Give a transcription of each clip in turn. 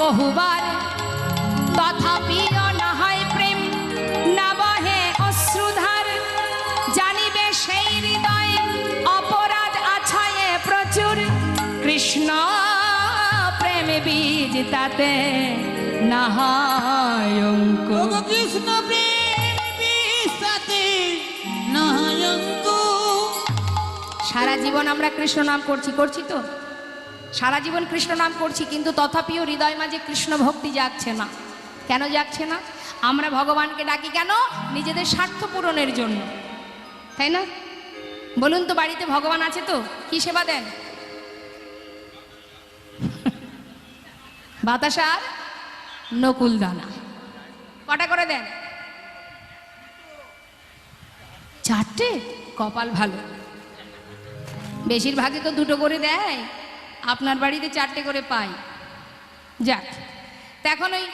বহুবার, তথাপিও না হয় প্রেম, না বহে অশ্রুধার। জানিবে সেই হৃদয় অপরাধ আছায়ে প্রচুর, কৃষ্ণ প্রেম বীজ তাতে না হয় অঙ্কুর। কৃষ্ণ প্রেম বীজ তাতে না হয় অঙ্কুর। সারা জীবন আমরা কৃষ্ণ নাম করছি তো, সারা জীবন কৃষ্ণ নাম করছি, কিন্তু তথাপিও হৃদয় মাঝে কৃষ্ণ ভক্তি জাগছে না। কেন জাগছে না? আমরা ভগবানকে ডাকি কেন? নিজেদের স্বার্থ পূরণের জন্য, তাই না? বলুন তো, বাড়িতে ভগবান আছে তো কি সেবা দেন? বাতাসা আর নকুল দানা। কটা করে দেন? 4টে? কপাল ভালো, বেশিরভাগই তো 2টো করে দেয়, আপনার বাড়িতে 4টে করে পাই। যাক, তা এখন ওই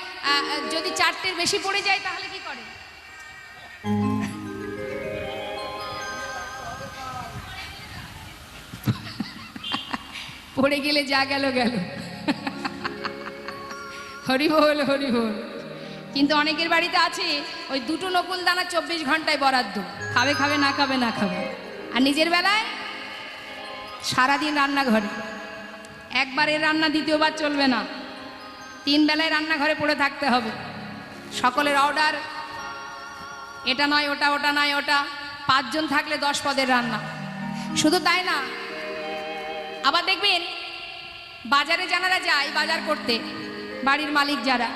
যদি 4টের বেশি পড়ে যায় তাহলে কি করে? পড়ে গেলে যা গেল গেল। হরি বল হরি বল। কিন্তু অনেকের বাড়িতে আছে ওই 2টো নকুল দানা 24 ঘন্টায় বরাদ্দ, খাবে খাবে না খাবে না খাবে। আর নিজের বেলায় সারাদিন রান্নাঘরে, একবারের রান্না দ্বিতীয়বার চলবে না, 3 বেলায় রান্নাঘরে পড়ে থাকতে হবে। সকলের অর্ডার, এটা নয় ওটা, ওটা নয় ওটা, 5 জন থাকলে 10 পদের রান্না। শুধু তাই না, আবার দেখবেন বাজারে যারা যায় বাজার করতে, বাড়ির মালিক যারা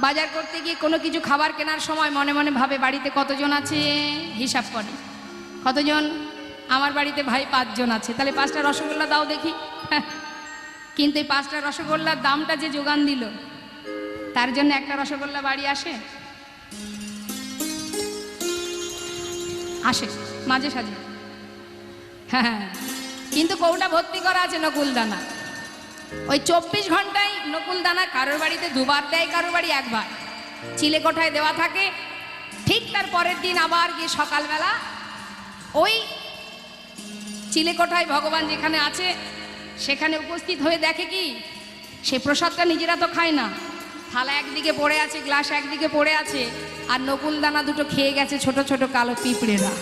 বাজার করতে গিয়ে কোনো কিছু খাবার কেনার সময় মনে মনে ভাবে বাড়িতে কতজন আছে, হিসাব করে কতজন। আমার বাড়িতে ভাই 5 জন আছে, তাহলে 5টা রসগোল্লা দাও দেখি। কিন্তু এই 5টা রসগোল্লার দামটা যে যোগান দিল, তার জন্য একটা রসগোল্লা বাড়ি আসে? আসে মাঝে সাঝে, হ্যাঁ, কিন্তু কৌটা ভর্তি করা আছে নকুল দানা। ওই 24 ঘন্টায় নকুল দানা কারোর বাড়িতে 2বার দেয়, কারোর বাড়ি 1বার চিলে কোঠায় দেওয়া থাকে। ঠিক তার পরের দিন আবার গিয়ে সকালবেলা ওই চিলে কোঠায় ভগবান যেখানে আছে সেখানে উপস্থিত হয়ে দেখে কি, সে প্রসাদটা নিজেরা তো খায় না, থালা একদিকে পড়ে আছে, গ্লাস একদিকে পড়ে আছে, আর নকুল দানা 2টো খেয়ে গেছে ছোট ছোট কালো পিঁপড়েরা।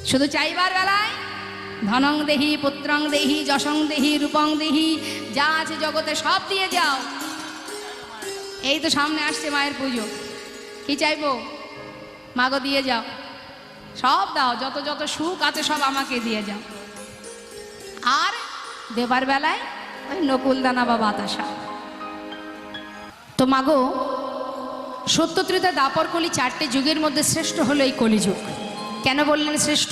শুধু চাইবার বেলায় ধনং দেহি, পুত্রং দেহি, যশং দেহি, রূপং দেহি, যা আছে জগতে সব দিয়ে যাও। এই তো সামনে আসছে মায়ের পুজো, কি চাইবো? মাগো দিয়ে যাও, সব দাও, যত যত সুখ আছে সব আমাকে দিয়ে যাও। আর দেবার বেলায় ওই নকুল দানা বা বাতাসা। তো মাগো, সত্য ত্রেতা দ্বাপর কলি 4টে যুগের মধ্যে শ্রেষ্ঠ হলো এই কলিযুগ। কেন বললেন শ্রেষ্ঠ?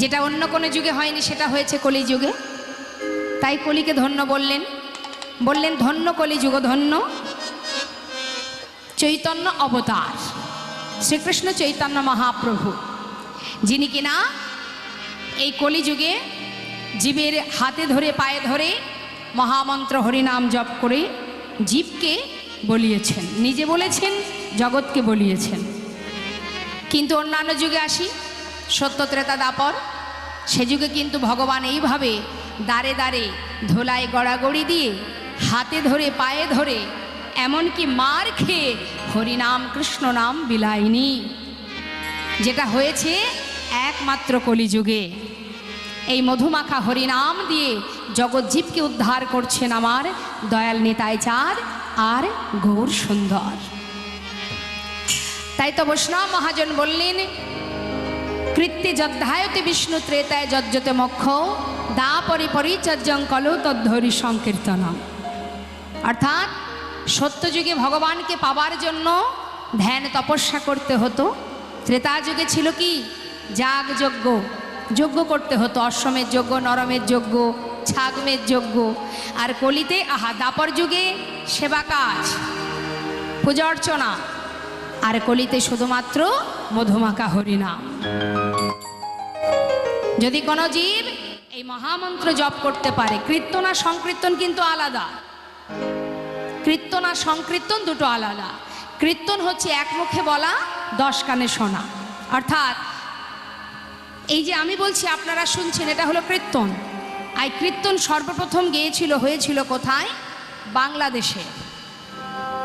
যেটা অন্য কোনো যুগে হয়নি সেটা হয়েছে কলিযুগে, তাই কলিকে ধন্য বললেন। বললেন ধন্য কলিযুগ, ধন্য চৈতন্য অবতার শ্রীকৃষ্ণ চৈতন্য মহাপ্রভু, যিনি কিনা এই কলিযুগে জীবের হাতে ধরে পায়ে ধরে মহামন্ত্র হরিনাম জপ করে জীবকে বলিয়েছেন, নিজে বলেছেন, জগৎকে বলিয়েছেন। কিন্তু অন্যান্য যুগে আসি, সত্য ত্রেতা দ্বাপর, সে যুগে কিন্তু ভগবান এইভাবে দাঁড়ে দাঁড়ে ধোলায় গড়াগড়ি দিয়ে হাতে ধরে পায়ে ধরে এমনকি মার খেয়ে হরিনাম কৃষ্ণ নাম বিলায়নি, যেটা হয়েছে একমাত্র কলিযুগে। এই মধুমাখা হরিনাম দিয়ে জগৎজীবকে উদ্ধার করছেন আমার দয়াল নিতাই চাঁদ আর গৌর সুন্দর। তাই তো বৈষ্ণব মহাজন বললেন, কৃত্যে যদ্ধায়তে বিষ্ণু ত্রেতায় যজ্জতে মোক্ষ, দাপরি পরিচর্যং কলো তদ্ধরি সংকীর্তনম। অর্থাৎ সত্যযুগে ভগবানকে পাবার জন্য ধ্যান তপস্যা করতে হতো। ত্রেতা যুগে ছিল কি, যাগ যজ্ঞ, যজ্ঞ করতে হতো, অশ্বমের যজ্ঞ, নরমের যজ্ঞ, ছাগমের যজ্ঞ। আর কলিতে দাপর যুগে সেবা কাজ, পূজা অর্চনা। আর কলিতে শুধুমাত্র মধুমাখা হরিনাম। যদি কোনো জীব এই মহামন্ত্র জপ করতে পারে, কীর্তন আর সংকীর্তন কিন্তু আলাদা, কীর্তন আর সংকীর্তন দুটো আলাদা। কীর্তন হচ্ছে এক মুখে বলা, 10 কানে শোনা। অর্থাৎ এই যে আমি বলছি আপনারা শুনছেন, এটা হলো কীর্তন। এই কীর্তন সর্বপ্রথম হয়েছিল কোথায়? বাংলাদেশে,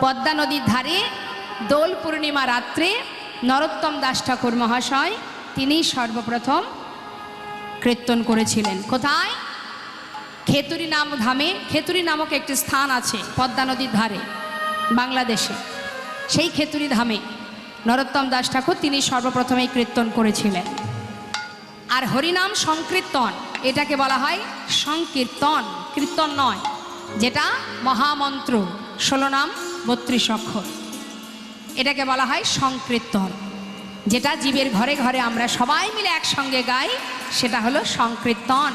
পদ্মা নদীর ধারে দোল পূর্ণিমা রাত্রে নরোত্তম দাস ঠাকুর মহাশয় তিনি সর্বপ্রথম কীর্তন করেছিলেন। কোথায়? খেতুরি ধামে। খেতুরি নামক একটি স্থান আছে পদ্মা নদীর ধারে বাংলাদেশে। সেই খেতুরি ধামে নরোত্তম দাস ঠাকুর তিনি সর্বপ্রথম এই কীর্তন করেছিলেন। আর হরিনাম সংকীর্তন, এটাকে বলা হয় সংকীর্তন, কীর্তন নয়, যেটা মহামন্ত্র 16 নাম 32 অক্ষর, এটাকে বলা হয় সংকীর্তন। যেটা জীবের ঘরে ঘরে আমরা সবাই মিলে একসঙ্গে গাই, সেটা হলো সংকীর্তন।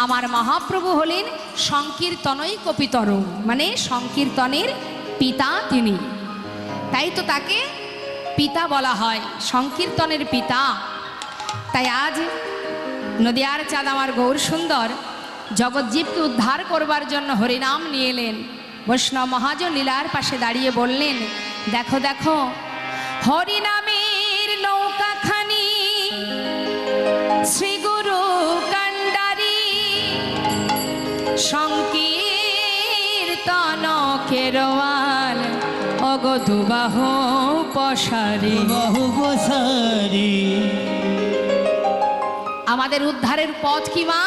আমার মহাপ্রভু হলেন সংকীর্তনই কপিতর, মানে সংকীর্তনের পিতা তিনি, তাই তো তাকে পিতা বলা হয়, সংকীর্তনের পিতা। তাই আজ নদিয়ার চাঁদ আমার গৌর সুন্দর জগৎজীবকে উদ্ধার করবার জন্য হরিনাম নিয়ে এলেন। বৈষ্ণব মহাজন লীলার পাশে দাঁড়িয়ে বললেন, দেখো দেখো হরিনামের নৌকাখানি শ্রী গুরু কান্ডারি, সংকীর্তন কেরওয়াল অগধুবাহ পশারি। বহু বসারি আমাদের উদ্ধারের পথ কি মা?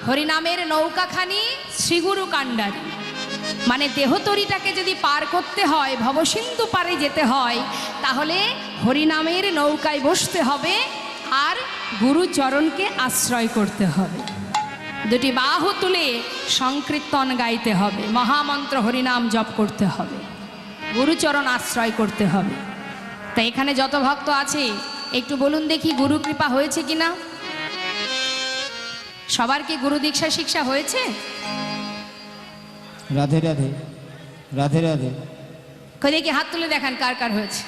হরিনামের নৌকাখানি শ্রীগুরু কান্ডারি, মানে দেহতরিটাকে যদি পার করতে হয়, ভবসিন্ধু পারে যেতে হয়, তাহলে হরিনামের নৌকায় বসতে হবে আর গুরুচরণকে আশ্রয় করতে হবে। দুটি বাহু তুলে সংকীর্তন গাইতে হবে, মহামন্ত্র হরিনাম জপ করতে হবে, গুরুচরণ আশ্রয় করতে হবে। তাই এখানে যত ভক্ত আছে একটু বলুন দেখি, গুরু কৃপা হয়েছে কিনা? সবার কি গুরু দীক্ষা শিক্ষা হয়েছে? রাধে রাধে, রাধে রাধে। দেখি হাত তুলে দেখান কার কার হয়েছে।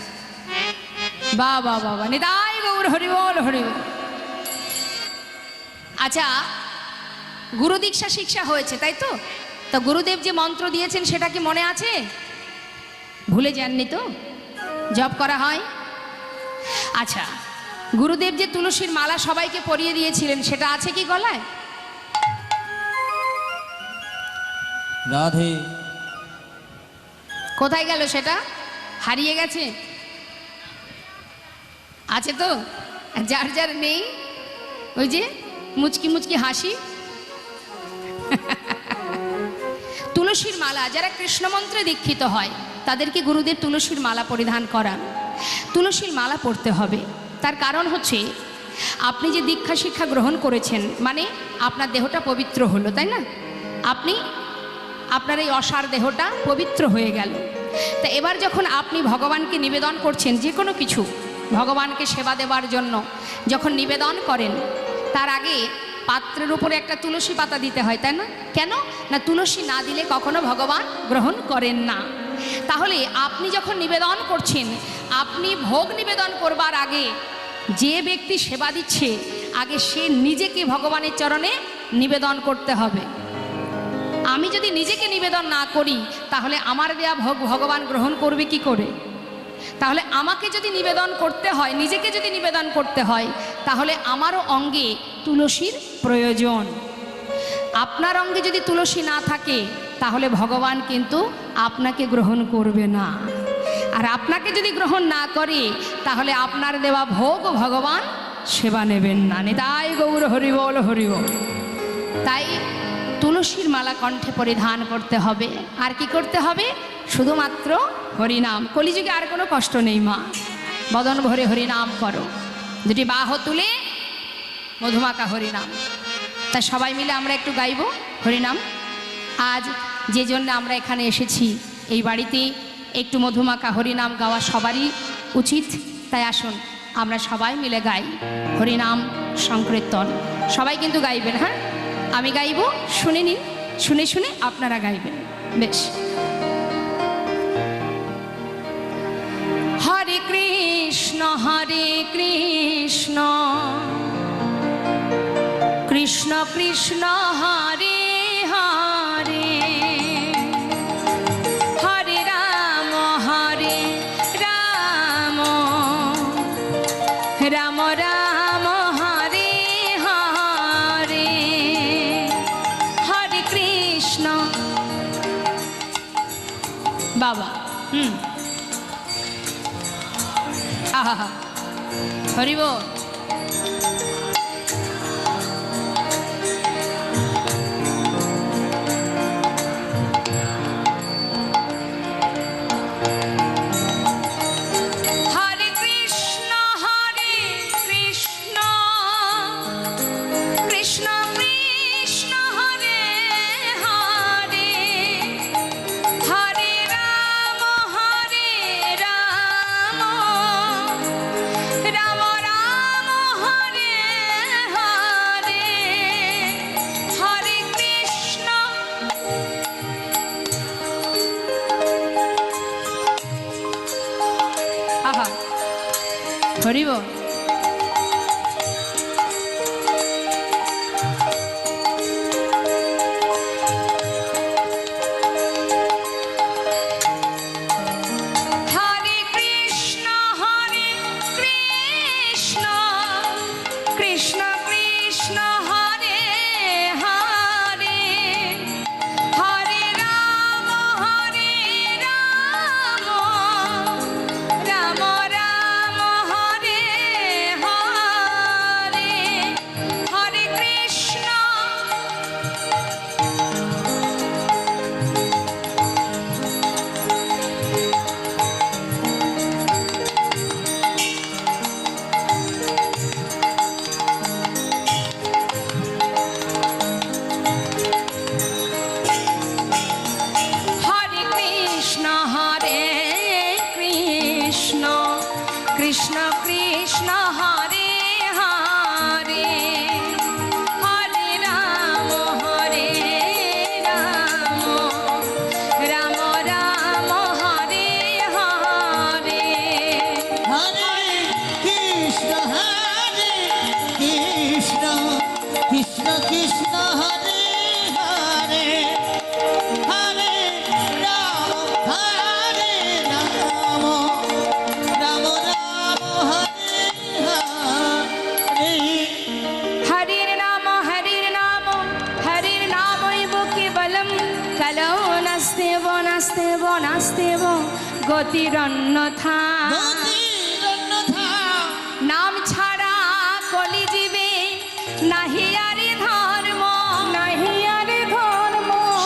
বা বা বাবা, নিতাই গৌর হরিবল হরিবল। আচ্ছা, গুরু দীক্ষা শিক্ষা হয়েছে তাই তো? তা গুরুদেব যে মন্ত্র দিয়েছেন সেটা কি মনে আছে? ভুলে যাননি তো? জপ করা হয়। আচ্ছা, গুরুদেব যে তুলসীর মালা সবাইকে পরিয়ে দিয়েছিলেন সেটা আছে কি গলায়? রাধে। কোথায় গেল সেটা? হারিয়ে গেছে? আছে তো? যার যার নেই, ওই যে মুচকি মুচকি হাসি। তুলসীর মালা, যারা কৃষ্ণ মন্ত্রে দীক্ষিত হয় তাদেরকে গুরুদেব তুলসীর মালা পরিধান করান। তুলসীর মালা পরতে হবে, তার কারণ হচ্ছে আপনি যে দীক্ষা শিক্ষা গ্রহণ করেছেন, মানে আপনার দেহটা পবিত্র হলো, তাই না? আপনার এই অসার দেহটা পবিত্র হয়ে গেল। তা এবার যখন আপনি ভগবানকে নিবেদন করছেন যে কোনো কিছু, ভগবানকে সেবা দেওয়ার জন্য যখন নিবেদন করেন, তার আগে পাত্রের উপরে একটা তুলসী পাতা দিতে হয়, তাই না? কেন না? তুলসী না দিলে কখনো ভগবান গ্রহণ করেন না। তাহলে আপনি যখন নিবেদন করছেন, আপনি ভোগ নিবেদন করবার আগে যে ব্যক্তি সেবা দিচ্ছে, আগে সে নিজেকে ভগবানের চরণে নিবেদন করতে হবে। আমি যদি নিজেকে নিবেদন না করি, তাহলে আমার দেয়া ভোগ ভগবান গ্রহণ করবে কি করে? তাহলে আমাকে যদি নিবেদন করতে হয়, নিজেকে যদি নিবেদন করতে হয়, তাহলে আমারও অঙ্গে তুলসীর প্রয়োজন। আপনার অঙ্গে যদি তুলসী না থাকে, তাহলে ভগবান কিন্তু আপনাকে গ্রহণ করবে না। আর আপনাকে যদি গ্রহণ না করে, তাহলে আপনার দেওয়া ভোগ ভগবান সেবা নেবেন না। নিতাই গৌর হরিবল হরিবল। তাই তুলসীর মালা কণ্ঠে পরিধান করতে হবে। আর কি করতে হবে? শুধুমাত্র হরিনাম। কলিযুগে আর কোনো কষ্ট নেই মা, বদন ভরে হরিনাম করো। দুটি বাহু তুলে মধুমাকা হরিনাম। তা সবাই মিলে আমরা একটু গাইব হরিনাম। আজ যে জন্য আমরা এখানে এসেছি, এই বাড়িতে একটু মধুমাকা হরিনাম গাওয়া সবারই উচিত। তাই আসুন আমরা সবাই মিলে গাই হরিনাম সংকীর্তন। সবাই কিন্তু গাইবেন, হ্যাঁ? আমি গাইব, শুনে নিন, শুনে শুনে আপনারা গাইবেন। বেশ। হরে কৃষ্ণ কৃষ্ণ কৃষ্ণ হরে হরে, হরে রাম রাম রাম হরে হরে, বাবা আহা হরি বল। হরি বল। কৃষ্ণ কৃষ্ণ হরে হরে হরে রাম রাম রাম হরে হরে হরে কৃষ্ণ কৃষ্ণ কৃষ্ণ হরে হরে হরে রাম রাম রাম রাম হরে হরে। হরির নাম কেবলম কলৌ নাস্তেব নাস্তেব নাস্তেব গতিরন্যথা। নাম ছাড়া কলিজীবে নাহি আরে ধর্ম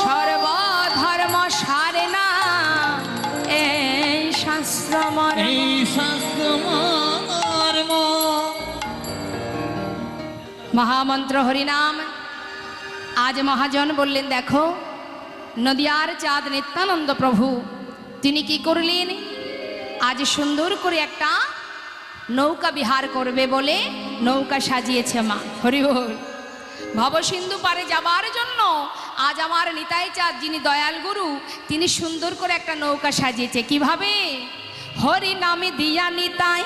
সর্বধর্ম সারে না এই শাস্ত্র মর্ম। মহামন্ত্র হরিনাম। আজ মহাজন বললেন দেখো নদিয়ার চাঁদ নিত্যানন্দ প্রভু তিনি কি করলেন, আজ সুন্দর করে একটা নৌকা বিহার করবে বলে নৌকা সাজিয়েছে মা। হরি বল। ভবসিন্ধু পারে যাবার জন্য আজ আমার নিতাই চাঁদ যিনি দয়াল গুরু তিনি সুন্দর করে একটা নৌকা সাজিয়েছে। কিভাবে? হরি নামে দিয়া নিতাই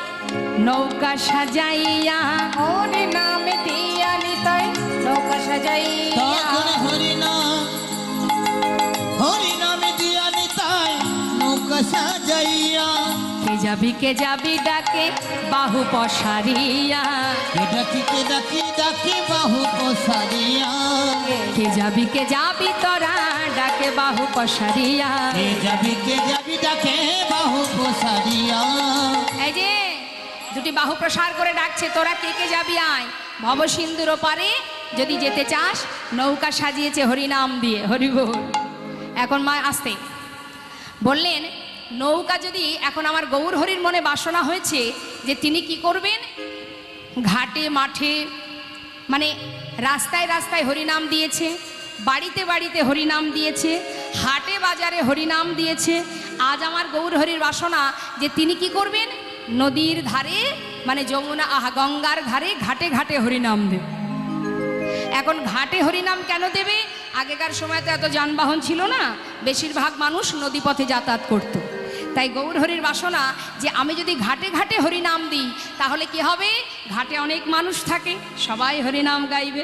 নৌকা সাজাইয়া, হরি নামে দিয়া নিতাই নৌকা সাজাইয়া, হরি নামে দিয়া নিতাই নৌকা সাজাইয়া, কে যাবি ডাকে বাহু পসারিয়া, কে ডাকি বাহু পসারিয়া, কে যাবি তোরা ডাকে বাহু পসারিয়া, কে যাবি ডাকে বাহু পসারিয়া। এই যে দুটি বাহু প্রসার করে ডাকছে, তোরা কে যাবি আয়। ভবসিন্ধুর ওপারে যদি যেতে চাস নৌকা সাজিয়েছে হরিনাম দিয়ে। হরি বল। এখন মা আসতে বললেন নৌকা যদি এখন আমার গৌর হরির মনে বাসনা হয়েছে যে তিনি কি করবেন, ঘাটে মাঠে মানে রাস্তায় রাস্তায় হরিনাম দিয়েছে, বাড়িতে বাড়িতে হরিনাম দিয়েছে, হাটে বাজারে হরিনাম দিয়েছে। আজ আমার গৌর হরির বাসনা যে তিনি কি করবেন, নদীর ধারে মানে যমুনা গঙ্গার ধারে ঘাটে ঘাটে হরিনাম দেবে। এখন ঘাটে হরিনাম কেন দেবে? আগেকার সময় তো এত যানবাহন ছিল না, বেশিরভাগ মানুষ নদীপথে যাতায়াত করত। তাই গৌর হরির বাসনা যে আমি যদি ঘাটে ঘাটে হরিনাম দিই তাহলে কি হবে, ঘাটে অনেক মানুষ থাকে সবাই হরিনাম গাইবে।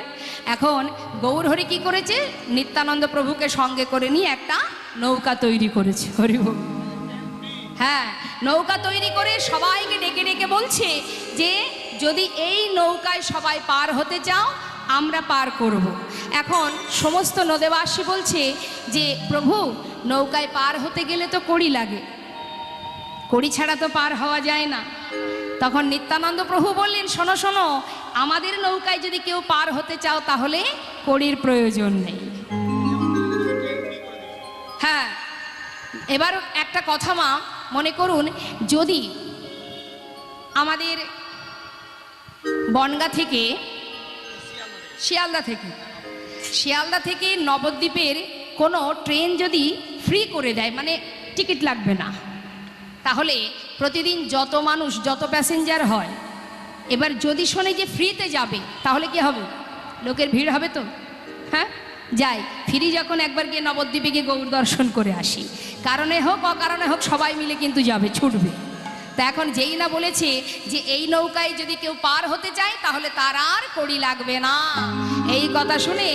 এখন গৌর হরি কি করেছে, নিত্যানন্দ প্রভুকে সঙ্গে করে নিয়ে একটা নৌকা তৈরি করেছে। হরি বল। হ্যাঁ, নৌকা তৈরি করে সবাইকে ডেকে ডেকে বলছে যে যদি এই নৌকায় সবাই পার হতে চাও আমরা পার করব। এখন সমস্ত নদেবাসী বলছে যে প্রভু নৌকায় পার হতে গেলে তো কড়ি লাগে, কড়ি ছাড়া তো পার হওয়া যায় না। তখন নিত্যানন্দ প্রভু বললেন, শোনো শোনো, আমাদের নৌকায় যদি কেউ পার হতে চাও তাহলে কড়ির প্রয়োজন নেই। হ্যাঁ, এবার একটা কথা মা, মনে করুন যদি আমাদের বনগাঁ থেকে শিয়ালদা থেকে নবদ্বীপের কোনো ট্রেন যদি ফ্রি করে দেয়, মানে টিকিট লাগবে না, তাহলে প্রতিদিন যত মানুষ যত প্যাসেঞ্জার হয়, এবার যদি শোনে যে ফ্রিতে যাবে তাহলে কি হবে? লোকের ভিড় হবে তো। হ্যাঁ, যাই ফ্রি যখন একবার গিয়ে নবদ্বীপে গিয়ে গৌর দর্শন করে আসি, কারণে হোক অকারণে হোক সবাই মিলে কিন্তু যাবে, ছুটবে। তা এখন যেই না বলেছে যে এই নৌকায় যদি কেউ পার হতে চায় তাহলে তার আর কড়ি লাগবে না, এই কথা শুনে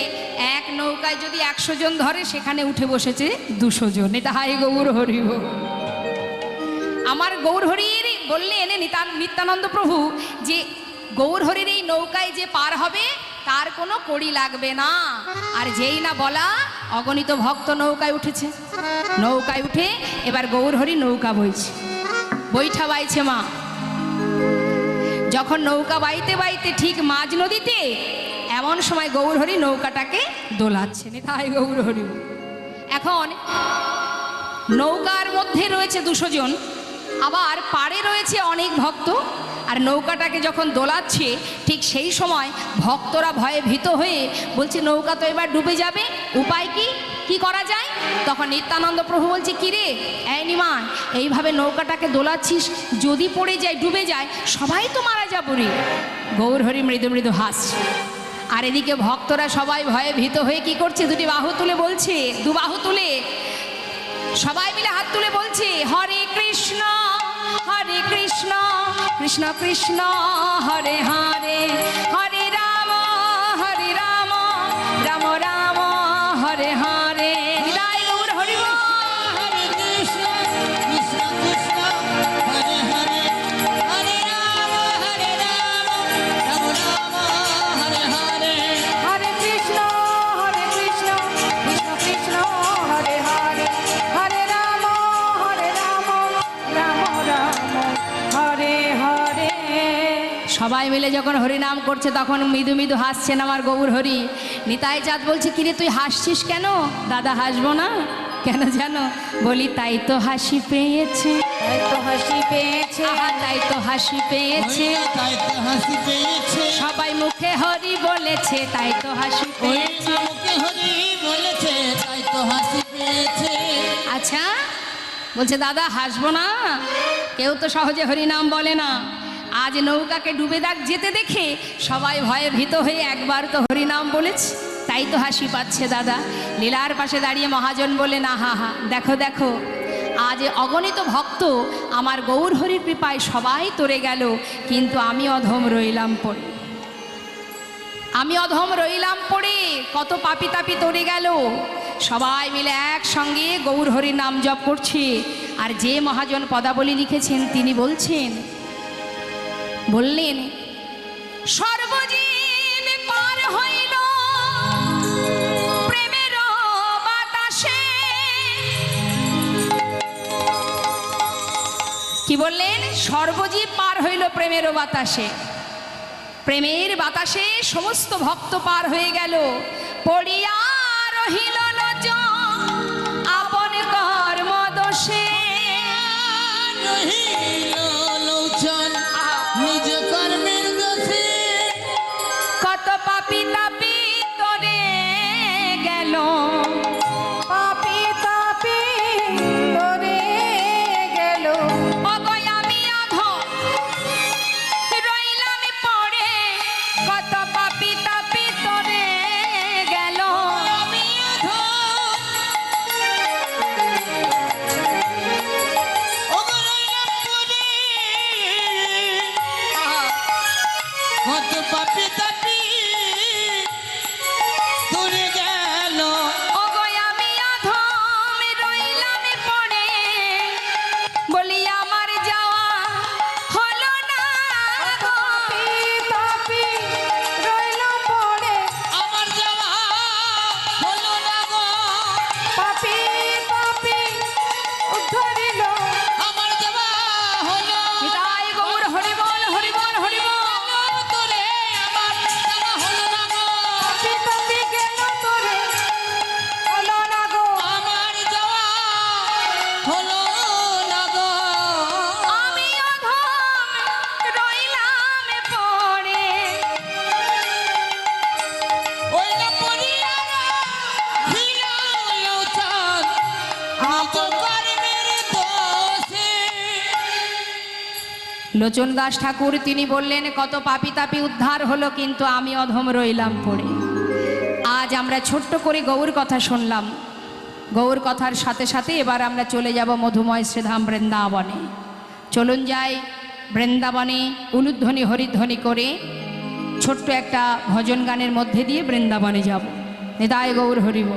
এক নৌকায় যদি 100 জন ধরে সেখানে উঠে বসেছে 200 জন। এটা হাই গৌর হরি বল। আমার গৌর হরির বললেন নিত্যানন্দ প্রভু যে গৌর হরির এই নৌকায় যে পার হবে তার কোনো কড়ি লাগবে না। আর যেই না বলা, অগণিত ভক্ত নৌকায় উঠেছে, নৌকায় উঠে এবার গৌর হরি নৌকা বইছে, বৈঠা বাইছে মা। যখন নৌকা বাইতে বাইতে ঠিক মাঝ নদীতে, এমন সময় গৌর হরি নৌকাটাকে দোলাচ্ছেন। তাই গৌর হরি। এখন নৌকার মধ্যে রয়েছে 200 জন, আবার পাড়ে রয়েছে অনেক ভক্ত, আর নৌকাটাকে যখন দোলাচ্ছে ঠিক সেই সময় ভক্তরা ভয়ে ভীত হয়ে বলছে নৌকা তো এবার ডুবে যাবে, উপায় কি, কি করা যায়? তখন নিত্যানন্দ প্রভু বলছে, কি রে এই নিমাই, এইভাবে নৌকাটাকে দোলাচ্ছিস, যদি পড়ে যায় ডুবে যায় সবাই তো মারা যাবো রে। গৌর হরি মৃদু মৃদু হাসছে, আর এদিকে ভক্তরা সবাই ভয়ে ভীত হয়ে কি করছে, দুটি বাহু তুলে বলছে, দু বাহু তুলে সবাই মিলে হাত তুলে বলছে, হরে কৃষ্ণ কৃষ্ণ কৃষ্ণ হরে হরে, হরে রাম রাম রাম হরে হরে। নিতাই গৌর হরি বল। হরে কৃষ্ণ কৃষ্ণ কৃষ্ণ হরে হরে, হরে রাম রাম রাম হরে হরে। হরে কৃষ্ণ কৃষ্ণ কৃষ্ণ হরে হরে, হরে রাম রাম রাম হরে হরে। সবাই মিলে যখন হরিনাম করছে তখন মৃদু মৃদু হাসছেন আমার গৌর হরি। নিতাই চাঁদ বলছে, কিরে তুই হাসছিস কেন? দাদা হাসবো না কেন জানো? বলি তাই তো হাসি পেয়েছে, তাই তো হাসি পেয়েছে, তাই তো হাসি পেয়েছে, তাই তো হাসি পেয়েছে, সবাই মুখে হরি বলেছে, তাই তো হাসি পেয়েছে, মুখে হরি বলেছে, তাই তো হাসি পেয়েছে। আচ্ছা বলছে দাদা হাসবো না, কেউ তো সহজে হরিনাম বলে না, আজ নৌকাকে ডুবে যেতে দেখে সবাই ভয়ে ভীত হয়ে একবার তো হরিনাম বলেছে, তাই তো হাসি পাচ্ছে দাদা। লীলার পাশে দাঁড়িয়ে মহাজন বলে, না হা হা, দেখো দেখো, আজ অগণিত ভক্ত আমার গৌর হরির কৃপায় সবাই তরে গেল, কিন্তু আমি অধম রইলাম পড়ে, আমি অধম রইলাম পড়ে, কত পাপি তাপি তরে গেল। সবাই মিলে একসঙ্গে গৌর হরির নাম জপ করছে। আর যে মহাজন পদাবলী লিখেছেন তিনি বললেন, সর্বজীব পার হইল প্রেমের বাতাসে। কি বললেন? সর্বজীব পার হইল প্রেমের বাতাসে, প্রেমের বাতাসে সমস্ত ভক্ত পার হয়ে গেল। পড়িয়া রহিল আপন কর্ম দোষে, রহিল লোচন নিজ কর্মের দোষে, কত পাপি তাপি তরে গেল, পাপি তাপি তরে গেল। অগো আমি অধম রইলাম পড়ে, কত পাপি তাপি তরে গেল। লোচন দাস ঠাকুর তিনি বললেন, কত পাপী তাপী উদ্ধার হলো, কিন্তু আমি অধম রইলাম পড়ে। আজ আমরা ছোট্ট করে গৌর কথা শুনলাম। গৌর কথার সাথে সাথে এবার আমরা চলে যাব মধুময় শ্রীধাম বৃন্দাবনে। চলুন যাই বৃন্দাবনে, উলুধ্বনি হরিধ্বনি করে ছোট্ট একটা ভজন গানের মধ্যে দিয়ে বৃন্দাবনে যাব। নিতাই গৌর হরিব।